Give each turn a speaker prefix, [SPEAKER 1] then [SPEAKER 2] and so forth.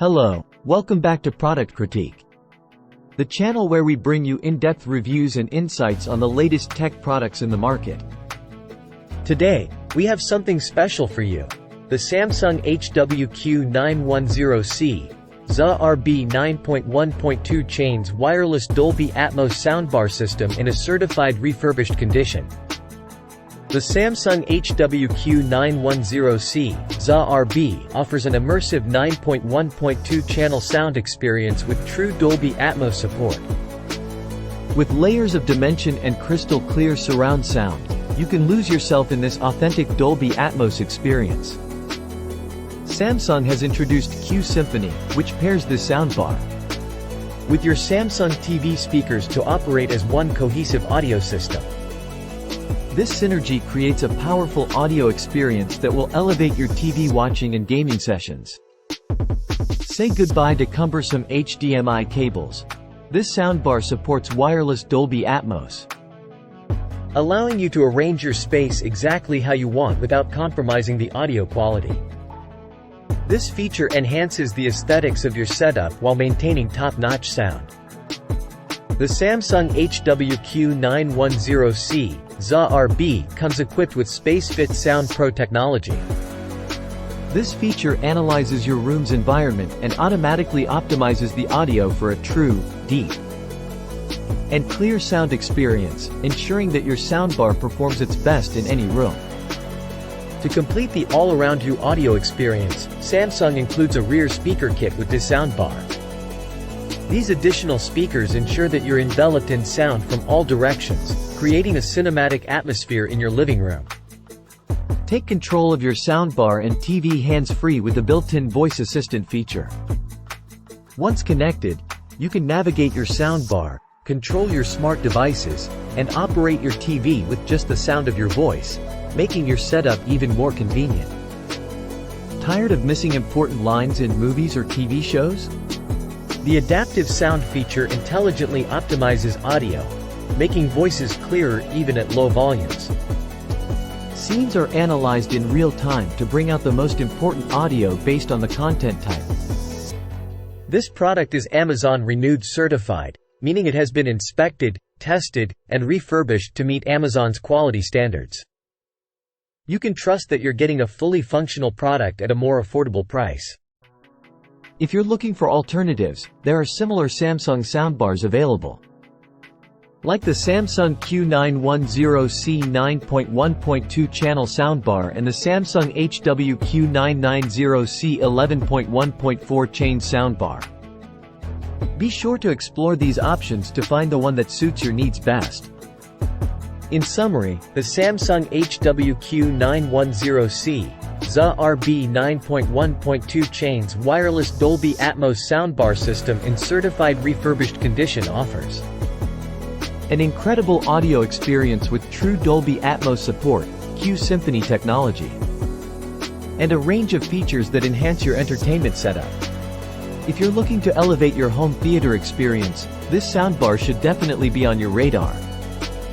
[SPEAKER 1] Hello, welcome back to Product Critique, the channel where we bring you in-depth reviews and insights on the latest tech products in the market.
[SPEAKER 2] Today, we have something special for you. The Samsung HW-Q910C, ZA-RB 9.1.2 chains wireless Dolby ATMOS soundbar system in a certified refurbished condition. The Samsung HW-Q910C, ZA-RB offers an immersive 9.1.2 channel sound experience with true Dolby ATMOS support.
[SPEAKER 1] With layers of dimension and crystal clear surround sound, you can lose yourself in this authentic Dolby ATMOS experience. Samsung has introduced Q Symphony, which pairs this soundbar with your Samsung TV speakers to operate as one cohesive audio system. This synergy creates a powerful audio experience that will elevate your TV watching and gaming sessions. Say goodbye to cumbersome HDMI cables. This soundbar supports wireless Dolby ATMOS, allowing you to arrange your space exactly how you want without compromising the audio quality. This feature enhances the aesthetics of your setup while maintaining top-notch sound. The Samsung HW-Q910C, ZA-RB comes equipped with SpaceFit Sound Pro technology. This feature analyzes your room's environment and automatically optimizes the audio for a true, deep, and clear sound experience, ensuring that your soundbar performs its best in any room. To complete the all-around-you audio experience, Samsung includes a rear speaker kit with this soundbar. These additional speakers ensure that you're enveloped in sound from all directions, creating a cinematic atmosphere in your living room. Take control of your soundbar and TV hands-free with the built-in voice assistant feature. Once connected, you can navigate your soundbar, control your smart devices, and operate your TV with just the sound of your voice, making your setup even more convenient. Tired of missing important lines in movies or TV shows? The adaptive sound feature intelligently optimizes audio, making voices clearer even at low volumes. Scenes are analyzed in real time to bring out the most important audio based on the content type. This product is Amazon Renewed certified, meaning it has been inspected, tested, and refurbished to meet Amazon's quality standards. You can trust that you're getting a fully functional product at a more affordable price. If you're looking for alternatives, there are similar Samsung soundbars available, like the Samsung Q910C 9.1.2 channel soundbar and the Samsung HW-Q990C 11.1.4 chain soundbar. Be sure to explore these options to find the one that suits your needs best. In summary, the Samsung HW-Q910C, ZA-RB 9.1.2 chains wireless Dolby ATMOS soundbar system in certified refurbished condition offers an incredible audio experience with true Dolby ATMOS support, Q Symphony technology, and a range of features that enhance your entertainment setup. If you're looking to elevate your home theater experience, this soundbar should definitely be on your radar.